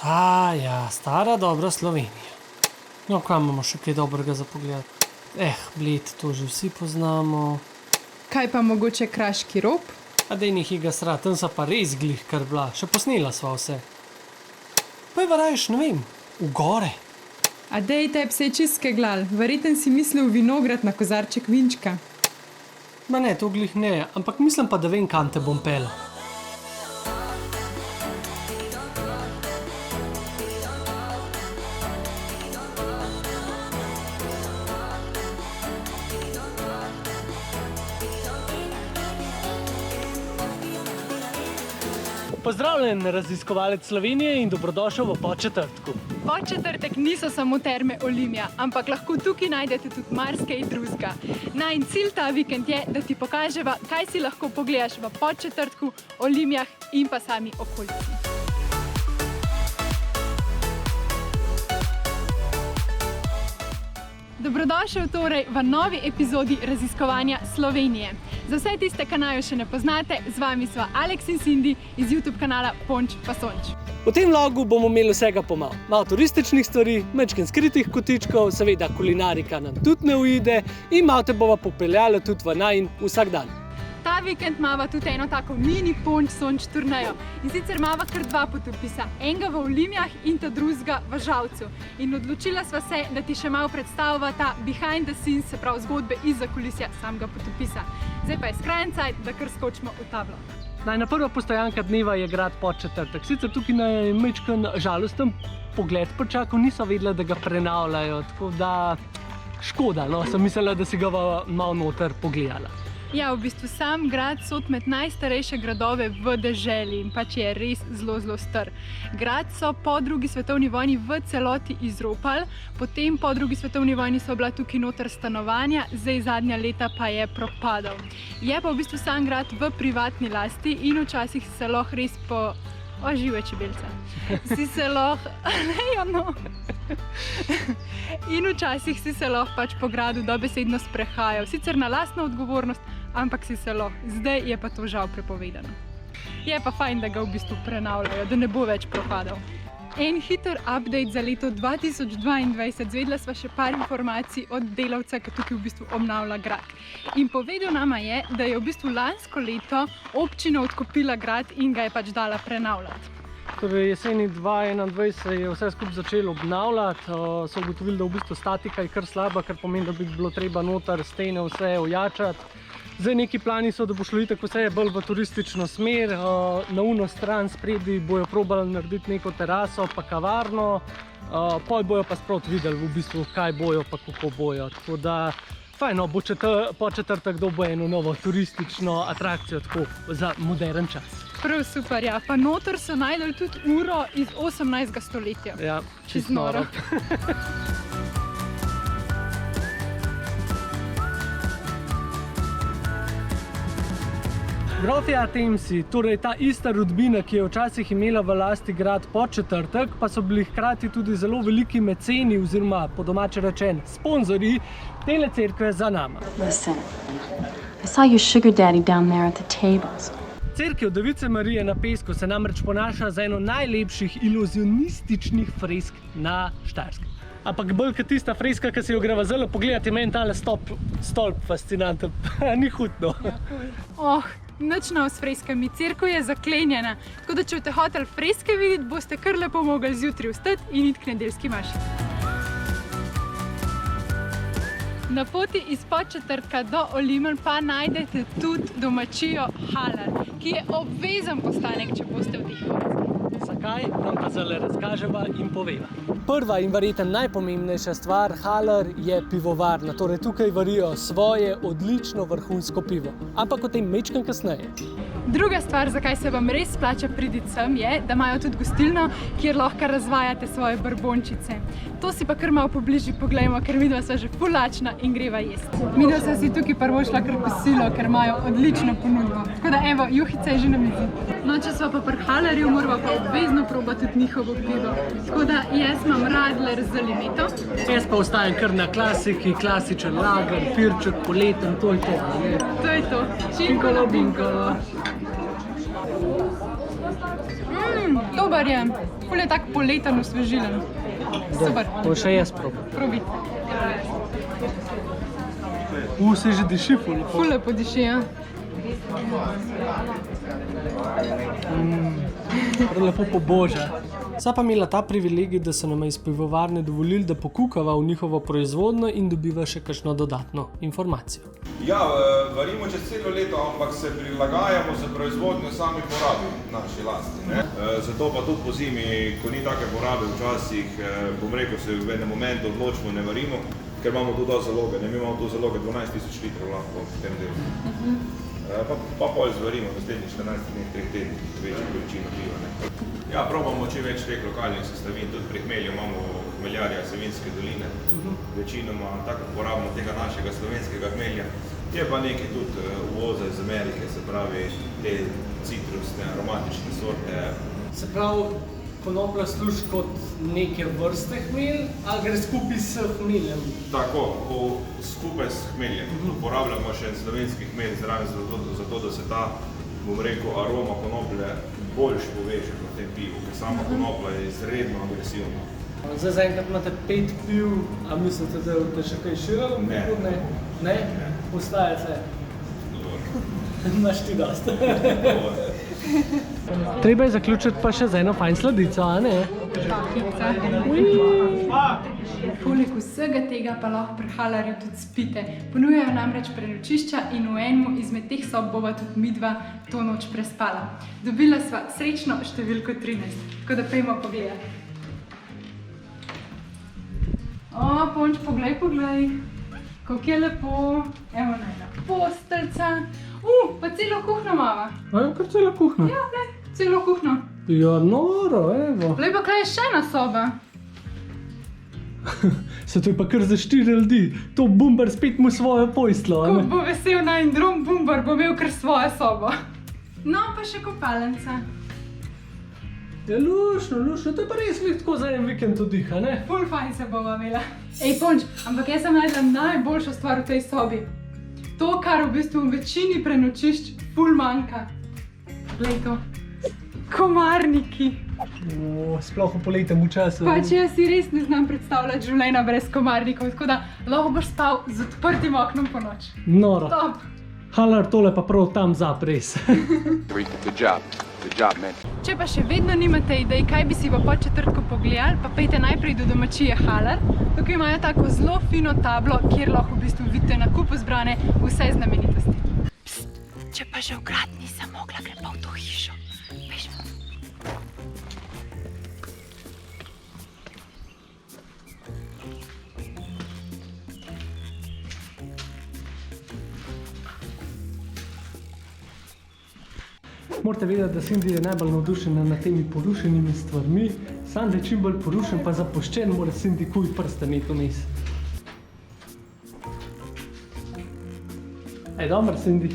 Ja, stara dobra Slovenija. No, kaj imamo še kaj dobrega za pogled? Bled, to že vsi poznamo. Kaj pa mogoče Kraški rob? A dej nekaj ga srat, tam so pa res glih kar bila. Še posnela sva vse. Pojva rajš, ne vem, v gore. A dej te pse čistke glal, verjeten si mislil vinograd na kozarček vinčka. Ma ne, to glih ne, ampak mislim pa, da vem, kam te bom pel. Pozdravljen, raziskovalec Slovenije in dobrodošel v Podčetrtku. Podčetrtek niso samo terme Olimja, ampak lahko tukaj najdete tudi marsikaj drugega. Najin cilj ta vikend je, da ti pokaževa, kaj si lahko pogledaš v Podčetrtku, Olimjah in pa sami okolici. Dobrodošel torej v novi epizodi raziskovanja Slovenije. Za vse tiste, ki naju še ne poznate, z vami sva Alex in Cindy iz YouTube kanala Ponč pa Sonč. V tem vlogu bomo imeli vsega pomalo. Malo turističnih stvari, majčken skritih kotičkov, seveda kulinarika nam tudi ne uide in malo te bova popeljala tudi v najin vsakdan. Ta vikend imava tudi eno tako mini Ponč Sonč turnejo. In sicer imava kar dva potopisa, enega v Olimjah in ta drugega v Žalcu. In odločila sva se, da ti še malo predstavava ta behind the scenes, se pravi zgodbe izza kulisja samega potopisa. Zdaj pa je skrajen cajt, da kar skočimo v tablo. Najna prva postojanka dneva je grad Podčetrtek. Sicer tukaj na majčken žalosten pogled počakal, niso vedela, da ga prenavljajo, tako da škoda, no, sem mislila, da si ga malo noter pogledala. Ja, v bistvu sam grad sodi med najstarejše gradove v deželi in pač je res zelo, zelo star. Grad so po drugi svetovni vojni v celoti izropali, potem po drugi svetovni vojni so bila tukaj noter stanovanja, zdaj zadnja leta pa je propadal. Je pa v bistvu sam grad v privatni lasti in včasih se lahko res po... O, žive čebelce. Si se lahko... In včasih si se lahko pač po gradu dobesedno sprehajal. Sicer na lastno odgovornost, ampak si se lahko. Zdaj je pa to žal prepovedano. Je pa fajn, da ga v bistvu prenavljajo, da ne bo več propadal. En hiter update za leto 2022. Zvedela sva še par informacij od delavca, ki tukaj v bistvu obnavlja grad. In povedal nama je, da je v bistvu lansko leto občina odkupila grad in ga je pač dala prenavljati. Torej jeseni 2021 se je vse skupaj začelo obnavljati, so ugotovili, da v bistvu statika je kar slaba, kar pomeni, da bi bilo treba noter stene vse ojačati. Zdaj neki plani so, da bo šlo itak vse bolj v turistično smer, na uno stran spredi bojo probali narediti neko teraso pa kavarno, pol bojo pa sproti videli v bistvu, kaj bojo pa kako bojo, tako da fajno, bo Podčetrtek dobil eno novo turistično atrakcijo tako za modern čas. Prav super, ja, pa noter so najdeli tudi uro iz 18. stoletja. Ja, čisto noro. Grofja Temsi, torej ta ista rodbina, ki je včasih imela v lasti grad Podčetrtek, pa so bili hkrati tudi zelo veliki meceni oziroma po domače rečen sponzorji tele cerkve za nama. Listen, I saw your sugar daddy down there at the tables. Cerkev Device Marije na Pesku se namreč ponaša za eno najlepših iluzionističnih fresk na Štajerskem. Ampak bolj kot tista freska, ki si jo greva zelo pogledati, je meni tale stolp fascinanten. Ni hudno. Nič nav s freskami, cerkev je zaklenjena, tako da če boste hoteli freske videti, boste kar lepo mogli zjutraj vstati in iti k nedeljski maši. Na poti iz Podčetrtka do Olimelj pa najdete tudi domačijo Haller, ki je obvezen postanek, če boste v teh koncih. Zakaj? Vam pa zdaj razkaževa in poveva. Prva in verjetno najpomembnejša stvar Haller je pivovarna, torej tukaj varijo svoje odlično vrhunsko pivo. Ampak o tem majčkeno kasneje. Druga stvar, zakaj se vam res splača priti sem, je, da imajo tudi gostilno, kjer lahko razvajate svoje brbončice. To si pa kar malo pobližje poglejmo, ker midva sva že ful lačna in greva jesti. Midva sva si tukaj prvošla kar kosilo, ker imajo odlično ponudbo. Tako da evo, juhica je že na mizi. No, če sva pa pri Hallerju, morava pa obvezno probati tudi njihovo pivo. Tako da jaz imam radler z limeto. Jaz pa ostajam kar na klasiki, klasičen lager, pirček, poleten, to je to. To je to. Činkolo, binkolo. Dober je. Ful je tak poleten, osvežilen. Super. To še jaz probam. Probi. Se že diši ful. Ful lepo diši, ja. Lepo poboža. Sva pa imela ta privilegij, da so nam iz pivovarne dovolili, da pokukava v njihovo proizvodnjo in dobiva še kakšno dodatno informacijo. Ja, varimo čez celo leto, ampak se prilagajamo za proizvodnjo sami porabi naši lasti. Zato pa tudi po zimi, ko ni take porabe, včasih, bom rekel, se v enem momentu odločimo, ne varimo, ker imamo tu dosti zaloge. Mi imamo tu zaloge 12 000 litrov lahko v tem delu. Pa pol zvarimo naslednjih 14 dni, 3 tednih, večjo količino piva. Ja, probamo čim več teh lokalnih sestavin, tudi pri hmelju imamo hmeljarja Savinjske doline. Večinoma tako uporabimo tega našega slovenskega hmelja. Je pa nekaj tudi uvoza iz Amerike, se pravi te citrusne, aromatične sorte. Se pravi, konoplja služi kot neke vrste hmelj, ali gre skupaj s hmeljem? Tako, skupaj s hmeljem. Uporabljamo še slovenski hmelj zraven zato, da se ta, bom rekel, aroma konoplje boljš poveže v tem pivu, ker sama konoplja je izredno agresivna. Zdaj zaenkrat imate 5 piv, a mislite, da je še kaj širilo? Ne. Ne? Ostajate? Imaš ti dosti. Treba je zaključiti pa še z eno fajn sladico, a ne? Kakica. Poleg vsega tega pa lahko pri Halarju tudi spite. Ponujajo namreč prenočišča in v enem izmed teh sob bova tudi midva to noč prespala. Dobila sva srečno številko 13, tako da pojmo pogledati. O, Ponč, poglej, kako je lepo. Evo najna posteljca. Pa celo kuhno imava. Kar celo kuhno? Ja, glej, celo kuhno. Ja, noro, evo. Glej pa, kaj je še ena soba. Se to je pa kar za 4 ljudi. To Bumbar spet mu svojo poslo, a Ko ne? bo vesel najin drom Bumbar, bo imel kar svojo sobo. No, pa še kopalnica. Ja, lušno, to je pa res tako za en vikend oddih, a ne? Ful fajn se bova imela. Ej, Ponč, ampak jaz sem najdla najboljšo stvar v tej sobi. To, kar v bistvu v večini prenočišč ful manjka. Glej to. Komarniki. Sploh v poletnem času. Pač jaz si res ne znam predstavljati življenja brez komarnikov, tako da lahko boš spal z odprtim oknom po noč. Noro. Top. Halar tole pa prav tam zap res. Good job, man. Če pa še vedno nimate idej, kaj bi si v Podčetrtku pogledali, pa pejte najprej do domačije Halar. Tukaj imajo tako zelo fino tablo, kjer lahko v bistvu vidite na kupu zbrane vse znamenitosti. Pst, če pa že v grad nisem mogla, grem pa v to hišo. Bež. Morate vedeti, da Cindy je najbolj navdušena nad temi porušenimi stvarmi. Sam, da je čim bolj porušen pa zapuščen, mora Cindy kuj prste imeti vmes. Dobro, Cindy.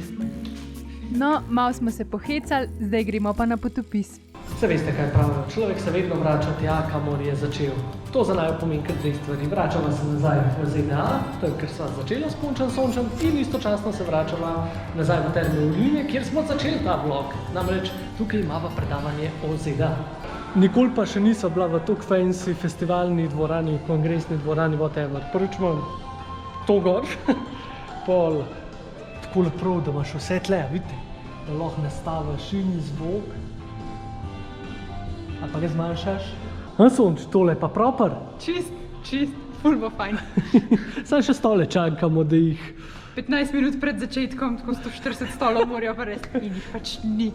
No, malo smo se pohecali, zdaj gremo pa na potopis. Se veste, kaj pravijo, človek se vedno vrača tja, kamor je začel. To za naju pomeni kar 2 stvari. Vračava se nazaj v ZDA, to je, ker sva začela s Pončem Sončem, in istočasno se vračava nazaj v Terme Uline, kjer smo začeli ta vlog. Namreč tukaj imava predavanje o ZDA. Nikoli pa še nisva bila v tok fancy festivalni dvorani, kongresni dvorani, whatever. Prvič imam to gor, pol tako lepo, da imaš vse tle, vidite, da lahko nastaviš in zvok. A pa ga zmanjšaš? Sonč, tole pa proper. Čist, ful bo fajn. Saj še stole čakamo, da jih... 15 minut pred začetkom, tako 140 stolov morajo pa res, in jih pač ni.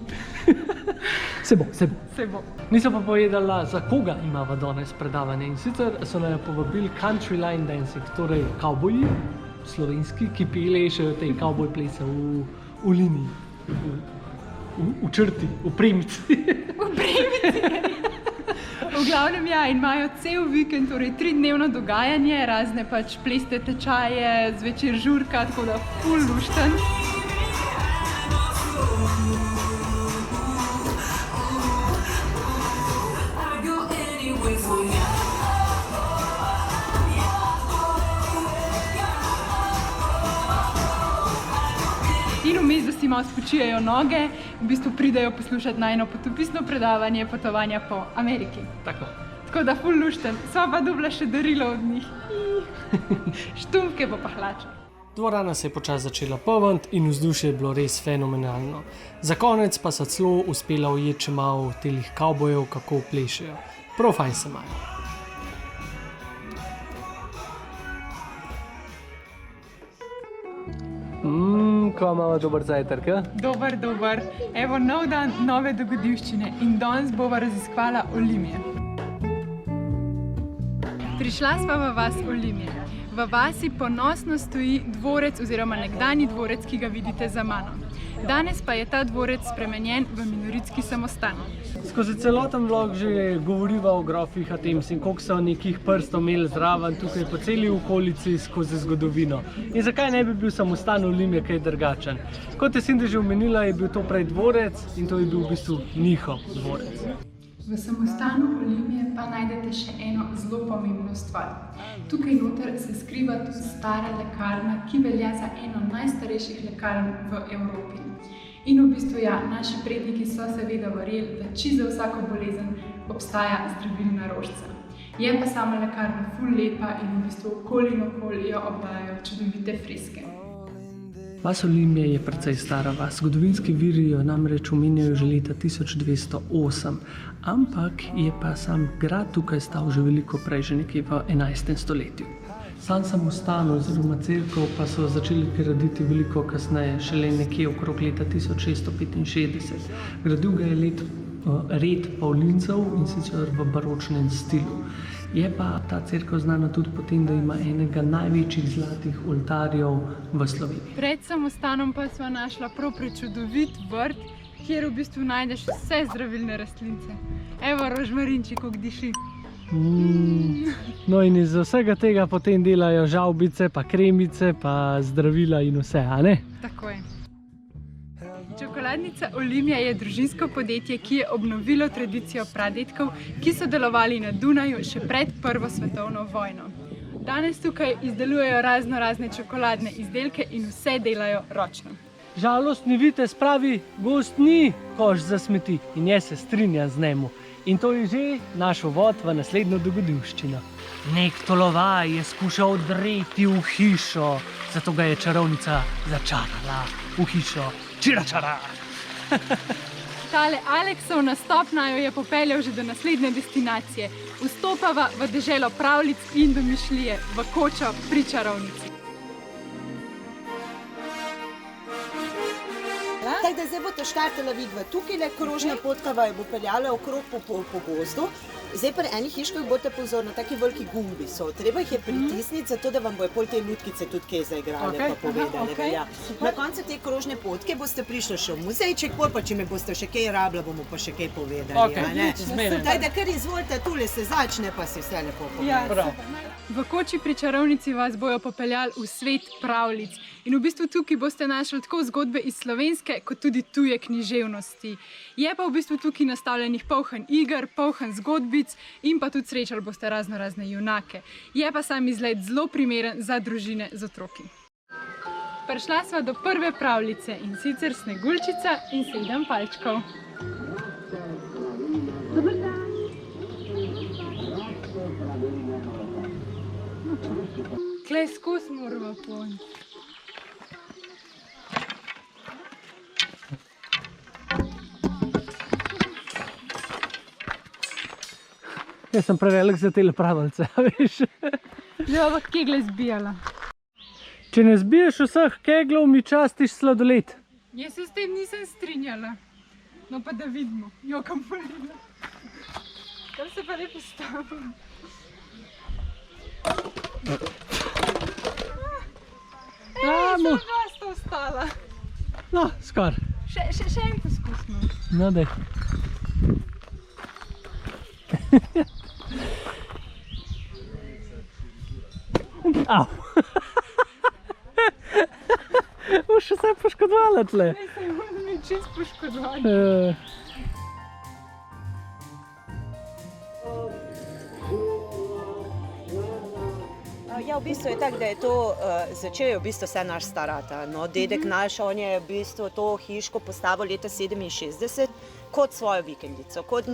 Se bo. Se bo. Nisem pa povedala, za koga imava danes predavanje. In sicer so naj povabili country line dancing, torej kavboji, slovenski, ki pelešejo te kavboj plese v liniji, v črti, v premici. V premici. V glavnem ja, in imajo cel vikend, torej 3-dnevno dogajanje, razne pač plesne tečaje, zvečer žurka, tako da ful lušten. In vmes, da si si malo spočijajo noge, v bistvu pridejo poslušati najno potopisno predavanje potovanja po Ameriki. Tako. Tako da ful lušten, sva pa dobila še darilo od njih. Štumpke pa hlače. Dvorana se je počasi začela polniti in vzdušje je bilo res fenomenalno. Za konec pa so celo uspela ujeti še malo telih kavbojev, kako plešejo. Prav fajn se imajo. Ko imamo dober zajtrk, ja? Dober. Evo nov dan, nove dogodivščine in danes bova raziskvala Olimje. Prišla sva v vas Olimje. V vasi ponosno stoji dvorec oziroma nekdanji dvorec, ki ga vidite za mano. Danes pa je ta dvorec spremenjen v minoritski samostan. Skozi celoten vlog že govoriva o grofih Atems in koliko so nekih prstov imeli zraven tukaj po celi okolici skozi zgodovino. In zakaj ne bi bil samostan Olimje kaj drugačen? Kot je Cindy že omenila, je bil to prej dvorec in to je bil v bistvu njihov dvorec. V samostanu Olimje pa najdete še eno zelo pomembno stvar. Tukaj noter se skriva tudi stara lekarna, ki velja za eno najstarejših lekarn v Evropi. In v bistvu ja, naši predniki so seveda verjeli, da čisto za vsako bolezen obstaja zdravilna rožica. Je pa sama lekarna ful lepa in v bistvu okoli in okoli jo obdajajo čudovite freske. Vas Olimje je precej stara vas. Zgodovinski viri jo namreč omenjajo že leta 1208, ampak je pa sam grad tukaj stal že veliko prej, že nekje v 11. stoletju. Sam samostan oziroma cerkev pa so začeli graditi veliko kasneje, šele nekje okrog leta 1665. Gradil ga je red Pavlincev in sicer v baročnem stilu. Je pa ta cerkev znana tudi po tem, da ima enega največjih zlatih oltarjev v Sloveniji. Pred samostanom pa sva našla prav prečudovit vrt, kjer v bistvu najdeš vse zdravilne rastlince. Evo rožmarinček, kako diši. No in iz vsega tega potem delajo žavbice, pa kremice, pa zdravila in vse, a ne? Tako je. Čokoladnica Olimje je družinsko podjetje, ki je obnovilo tradicijo pradedkov, ki so delovali na Dunaju še pred Prvo svetovno vojno. Danes tukaj izdelujejo razne čokoladne izdelke in vse delajo ročno. Žalostni vitez pravi, gost ni koš za smeti in jaz se strinjam z njemu. In to je že naš uvod v naslednjo dogodivščino. Nek tolovaj je skušal odreti v hišo, zato ga je čarovnica začarala v hišo. Čira. Tale Aleksov nastop naju je popeljal že do naslednje destinacije. Vstopava v deželo pravljic in domišljije, v kočo pri čarovnici. Tako da zdaj boste štartala vidva tukaj, krožna potka vaju bo peljala okrog po gozdu. Zdaj pri enih hiškah boste pozorni, taki veliki gumbi so. Treba jih je pritisniti, zato da vam bojo pol te lutkice tudi kaj zaigrale pa povedali. Na koncu te krožne potke boste prišli še v muzejček, pol pa če me boste še kaj rabila, bomo pa še kaj povedali. Tako da kar izvolite, tule se začne, pa si vse lepo povedali. V koči pri čarovnici vas bojo popeljali v svet pravljic. In v bistvu tukaj boste našli tako zgodbe iz slovenske, kot tudi tuje književnosti. Je pa v bistvu tukaj nastavljenih polhen iger, polhen zgodbic in pa tudi srečali boste razne junake. Je pa sam izlet zelo primeren za družine z otroki. Prišla sva do prve pravljice in sicer Sneguljčica in 7 palčkov. Dober dan. Klej skus moramo poniti. Jaz sem prevelik za tele pravljice, veš? Zdaj bova kegle zbijala. Če ne zbiješ vseh keglov, mi častiš sladoled. Jaz se s tem nisem strinjala. No pa da vidimo. Jo, kam polila. Tam se pa lepo stavim. Ej, sem dosta ostala. No, skor. Še en poskus imam. No, daj. Au. Boš vse poškodovala tle. Ne, se moram mi čist poškodovati. Ja, v bistvu je tako, da je to začel v bistvu vse naš starata. No, dedek naš, on je v bistvu to hiško postavil leta 67 kot svojo vikendico, kot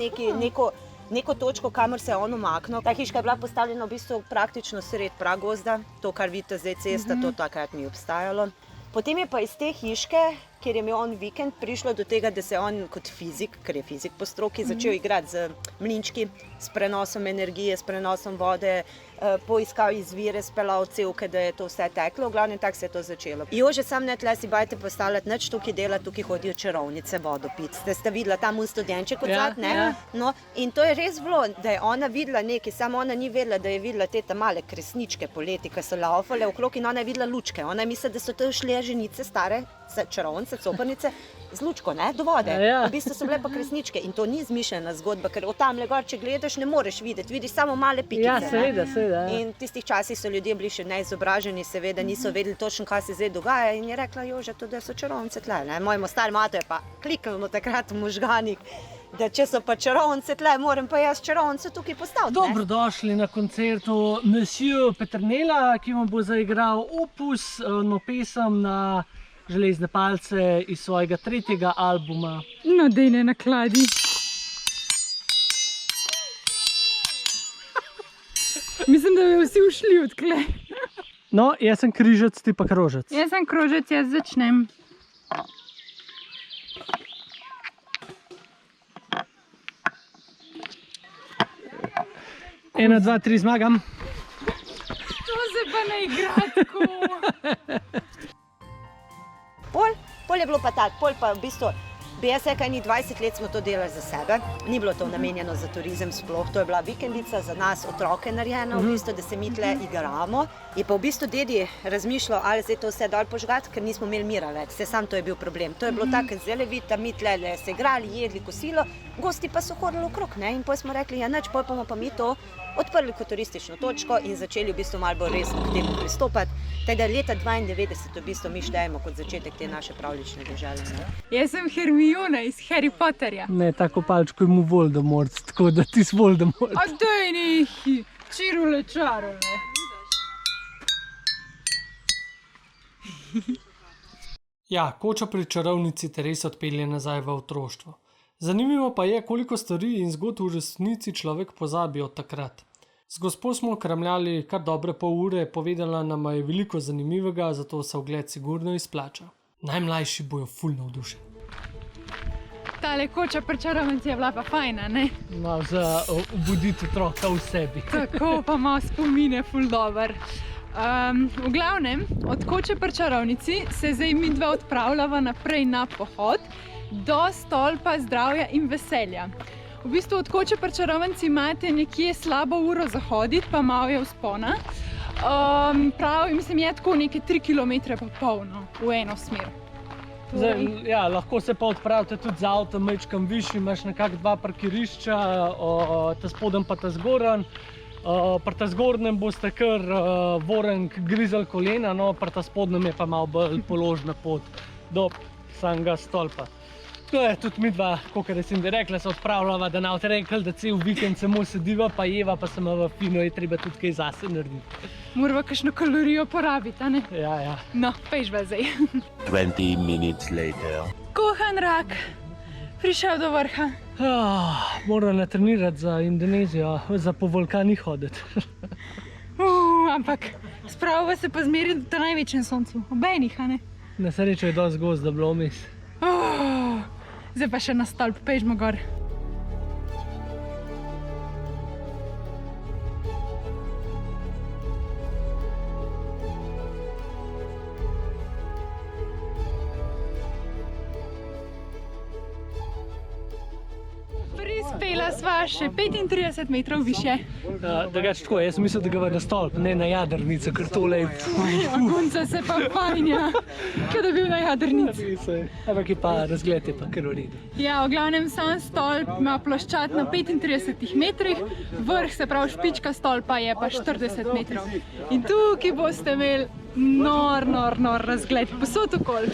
neko točko, kamor se je on umaknil. Ta hiška je bila postavljena v bistvu praktično sred pragozda, to, kar vidite zdaj cesta, to takrat ni obstajalo. Potem je pa iz te hiške, kjer je imel on vikend, prišlo do tega, da se je on kot fizik, ker je fizik po stroki, začel igrati z mlinčki, s prenosom energije, s prenosom vode, poiskal izvire, speljal cevke, da je to vse teklo, v glavnem tako se je to začelo. Jože, sam ne tle si bajte postavljati, nič tukaj dela, tukaj hodijo čarovnice vodo pit. Ste videla tam v studenček od zad, ne? Ja. No, in to je res bilo, da je ona videla nekaj, samo ona ni vedela, da je videla te male kresničke poleti, ki so laufale okrog in ona je videla lučke. Ona je mislila, da so to šle ženice stare, čarovnice, coprnice, z lučko, ne, do vode. Ja. V bistvu so bile pa kresničke in to ni izmišljena zgodba, ker od tamle gor, če gledaš, ne moreš videti, vidiš samo male pikice. Ja, seveda, seveda. Ja. In v tistih časih so ljudje bili še neizobraženi, seveda niso vedeli točno, kaj se zdaj dogaja in je rekla Jože, to, da so čarovnice tle. Ne? Mojemu star mato je pa kliknilo takrat v možganik, da če so pa čarovnice tle, moram pa jaz čarovnico tukaj postaviti. Dobrodošli na koncertu Monsieur Peternela, ki vam bo zaigral opus, no pesem na železne palce iz svojega 3. albuma. No, dej ne nakladi. Mislim, da bi vsi ušli odkle. No, jaz sem križec, ti pa krožec. Jaz sem krožec, jaz začnem. Ena, dva, tri, zmagam. To se pa ne igra tako. Pol je bilo pa tako, pol pa v bistvu, bi jaz rekla, 20 let smo to delali za sebe, ni bilo to namenjeno za turizem sploh, to je bila vikendica za nas otroke narejena, v bistvu, da se mi tle igramo. Je pa v bistvu dedi razmišljal, ali zdaj to vse dol požgati, ker nismo imeli mira več, sam to je bil problem. To je bilo tako zelo videti, mi tle se igrali, jedli kosilo, gosti pa so hodili okrog, ne, in potem smo rekli, ja nič, potem pa mi to odprli kot turistično točko in začeli v bistvu malo bolj resno k temu pristopati. Teda leta 92 v bistvu mi štejemo kot začetek te naše pravljične dežele. Ne? Jaz sem Hermiona iz Harry Potterja. Ne, tako palčko je mu Voldemort, tako da ti si Voldemort. A daj nehi, čirule čarole. Ja, koča pri čarovnici te res odpelje nazaj v otroštvo. Zanimivo pa je, koliko stvari in zgodb v resnici človek pozabi od takrat. Z gospo smo kramljali kar dobre pol ure, povedala nam je veliko zanimivega, zato se ogled sigurno izplača. Najmlajši bojo ful navdušeni. Tale koča pri čarovnici je bila pa fajna, ne? Malo za obuditi otroka v sebi. Tako pa malo spomine, ful dober. V glavnem, od koče pri čarovnici se zdaj mi dva odpravljava naprej na pohod do stolpa zdravja in veselja. V bistvu od koče pri čarovnici imate nekje slabo uro za hoditi, pa malo je vzpona. Mislim, je tako nekaj 3 km pa polno v eno smer. Zdaj, ja, lahko se pa odpravite tudi z avtom, majčkam višji, imaš nekako 2 parkirišča, ta spodem pa ta zgoren. Pri ta zgornjem boste kar vorenk grizel kolena, no, pri ta spodnjem je pa malo bolj položna pot do samega stolpa. To je tudi mi dva, kakor sem bi rekla, se odpravljava, da nav te rekli, da cel vikend samo sediva, pa jeva, pa se imava fino, je treba tudi kaj zase narediti. Morava kakšno kalorijo porabiti, a ne? Ja, ja. No, pejžva zdaj. 20 minutes later. Kohan rak, prišel do vrha. Moram natrenirati za Indonezijo, za po vulkanih hoditi. Ampak spravova se pa zmeri na največjem soncu, obenih, a ne? Na srečo je dosti gozda bilo vmes. Zdaj pa še na stolp, pejžmo gor. Prispela sva še 35 metrov više. Drugače tako, jaz sem mislil, da ga na stolp, ne na jadrnico, ker tole je... Gunca se pa fajnja, kaj da bil na jadrnici. Ampak je pa razgled je pa kar v redu. Ja, v glavnem sam stolp ima ploščat na 35 metrih, vrh, se pravi špička stolpa je pa 40 metrov. In tukaj boste imeli nor razgled, posod okoli.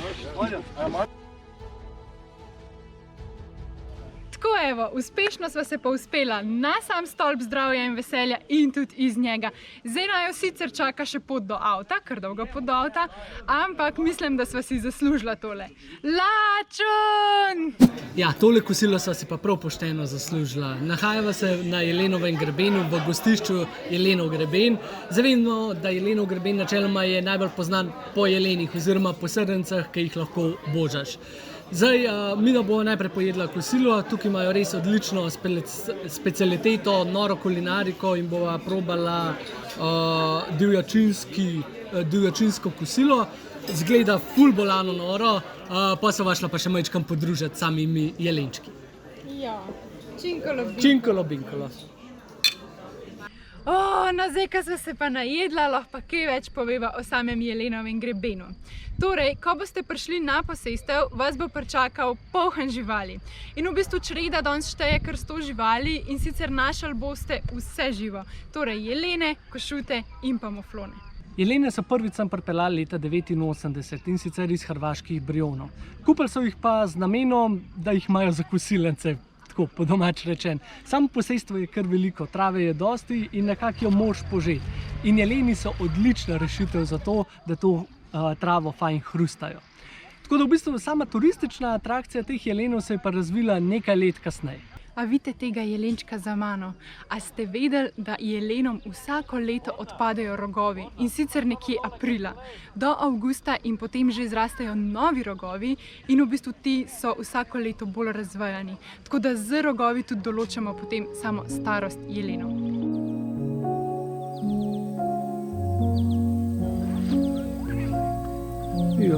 Tako evo, uspešno sva se pa uspela na sam stolp zdravja in veselja in tudi iz njega. Zdaj naju sicer čaka še pot do avta, kar dolga pot do avta, ampak mislim, da sva si zaslužila tole. Lačun! Ja, tole kosilo sva si pa prav pošteno zaslužila. Nahajava se na Jelenovem grebenu v gostišču Jelenov greben. Zavemo, da Jelenov greben načeloma je najbolj poznan po jelenih oziroma po srdencah, ki jih lahko božaš. Zdaj, mi bomo najprej pojedla kosilo, tukaj imajo res odlično specialiteto, noro kulinariko in bova probala divjačinsko kosilo. Zgleda ful bolano noro, pa so vašla pa še majčkam podružati samimi jelenčki. Ja, činkolo binkolo. Činkolo binkolo. No zdaj, ko sva se pa najedla, lahko pa kaj več poveva o samem Jelenovem grebenu. Torej, ko boste prišli na posestev, vas bo pričakal poln živali. In v bistvu čreda danes šteje kar 100 živali in sicer našli boste vse živo. Torej, jelene, košute in pa muflone. Jelene so prvič sem pripeljali leta 1989 in sicer iz hrvaških Brionov. Kupili so jih pa z namenom, da jih imajo za kosilence. Tako po domač rečen. Samo posestvo je kar veliko, trave je dosti in nekako jo moraš požeti. In jeleni so odlična rešitev za to, da to travo fajn hrustajo. Tako da v bistvu sama turistična atrakcija teh jelenov se je pa razvila nekaj let kasneje. A vidite tega jelenčka za mano? A ste vedeli, da jelenom vsako leto odpadejo rogovi in sicer nekje aprila do avgusta in potem že zrastejo novi rogovi in v bistvu ti so vsako leto bolj razvejani. Tako da z rogovi tudi določamo potem samo starost jelenov. Ja.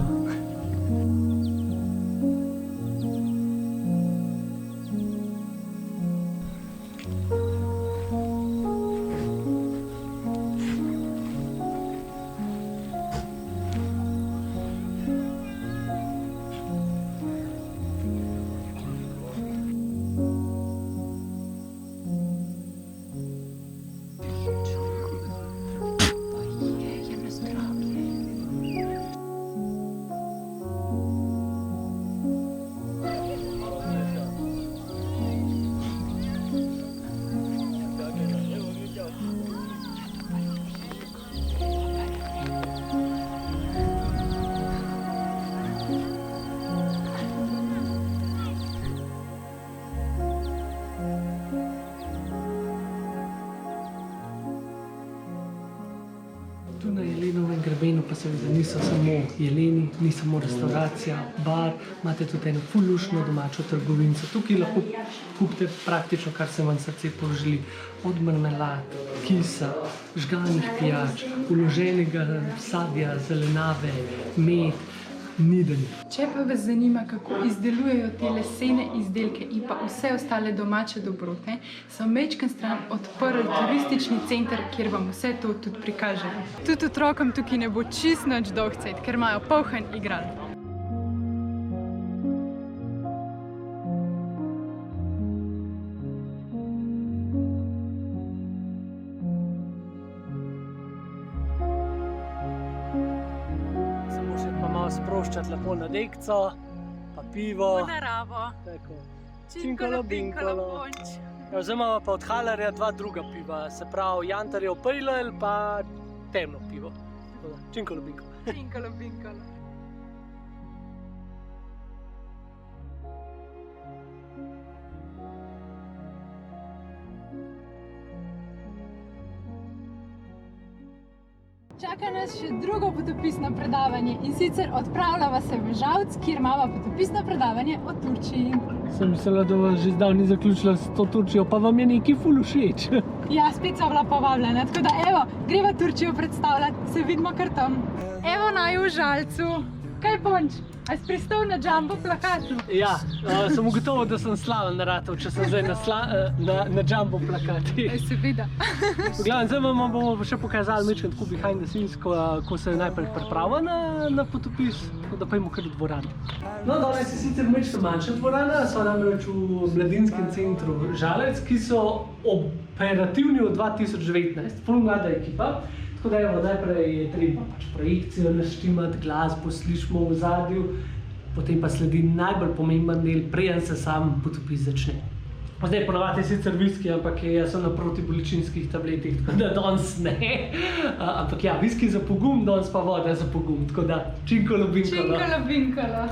Tu na Jelenovem grebenu pa seveda niso samo jeleni, ni samo restauracija, bar, imate tudi eno ful luštno domačo trgovinico. Tukaj lahko kupite praktično, kar se vam srce poželi. Od marmelad, kisa, žganih pijač, vloženega sadja, zelenave, med, niden. Če pa vas zanima, kako izdelujejo te lesene izdelke in pa vse ostale domače dobrote, so majčken stran odprli turistični center, kjer vam vse to tudi prikažejo. Tudi otrokom tukaj ne bo čist nič dolgcajt, ker imajo poln igral. Sproščati lepo na dekco, pa pivo. V naravo. Tako. Činkolo, binkolo, ponč. Zdaj imamo pa od Halerja dva druga piva, se pravi Jantarjev Pale Ale pa temno pivo. Činkolo, binkolo. Činkolo, binkolo. Čaka nas še drugo potopisno predavanje in sicer odpravljava se v Žalc, kjer imava potopisno predavanje o Turčiji. Sem mislila, da vas že zdavni zaključila s to Turčijo, pa vam je nekaj ful všeč. Ja, spet sva bila povabljena, tako da evo, greva Turčijo predstavljati, se vidimo kar tam. Evo naju v Žalcu. Kaj Ponč, a si pristal na jumbo plakatu? Ja, sem ugotovil, da sem slaven naratov, če sem zdaj na jumbo plakati. Seveda. V glavnem, zdaj vam bomo še pokazali nekaj tako behind the scenes, ko se najprej priprava na potopis, tako da pojmo kar v dvorano. No, danes je sicer nekaj manjša dvorana, so namreč v mladinskem centru Žalec, ki so operativni od 2019, ful mlada ekipa. Tako da evo, najprej je treba projekcijo naštimati, glasbo slišimo v zadju, potem pa sledi najbolj pomemben del, preden se sam potopis začne. Zdaj, ponovadi je sicer viski, ampak jaz sem na protibolečinskih tabletih, tako da danes ne. Ampak ja, viski za pogum, danes pa voda za pogum, tako da činkolo binkolo. Činkalo binkalo.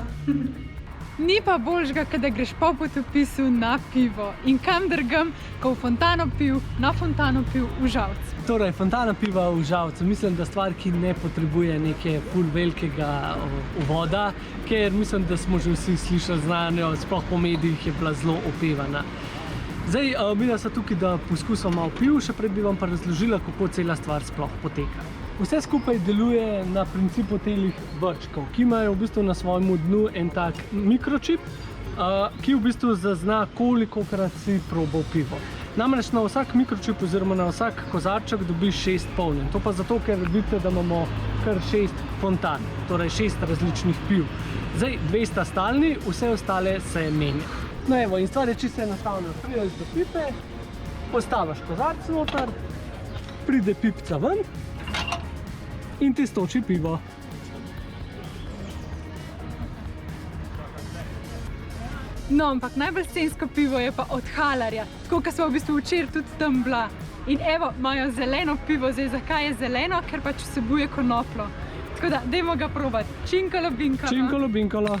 Ni pa boljšega, kada greš po potopisu na pivo. In kam drugam, ko v Fontano pil, na Fontano pil v Žalcu. Torej, Fontana piva v Žalcu, mislim, da stvar, ki ne potrebuje neke ful velikega uvoda, ker mislim, da smo že vsi slišali znanjo, sploh po medijih je bila zelo opevana. Zdaj, mi smo tukaj, da poskusimo malo piv, še prej bi vam pa razložila, kako cela stvar sploh poteka. Vse skupaj deluje na principu telih vrčkov, ki imajo v bistvu na svojem dnu en tak mikročip, ki v bistvu zazna, kolikokrat si probal pivo. Namreč na vsak mikročip oziroma na vsak kozarček dobiš 6 polnjen. To pa zato, ker vidite, da imamo kar 6 fontan, torej 6 različnih piv. Zdaj, 2 sta stalni, vse ostale se menja. No evo, in stvar je čisto enostavna. Prideš do pipe, postaviš kozarc noter, pride pipca ven in ti stoči pivo. No, ampak najbolj scensko pivo je pa od Halarja, tako kot smo v bistvu včeraj tudi tam bila. In evo, imajo zeleno pivo, zdaj zakaj je zeleno? Ker pač vsebuje konoplo. Tako da, dajmo ga probati. Činkalo binkalo. Činkalo binkalo.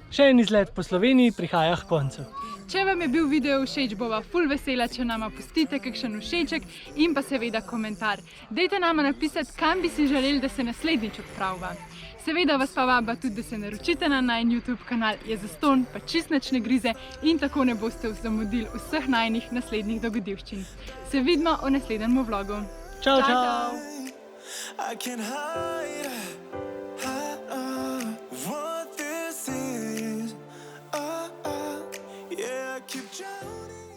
Še en izlet po Sloveniji prihaja k koncu. Če vam je bil video všeč, bova ful vesela, če nama pustite kakšen všeček in pa seveda komentar. Dajte nama napisati, kam bi si želeli, da se naslednjič odpraviva. Seveda vas pa vaba tudi, da se naročite na najin YouTube kanal, je zastonj, pa čist nič ne grize in tako ne boste zamudili vseh najinih naslednjih dogodivščin. Se vidimo v naslednjem vlogu. Čau, čau! I can hide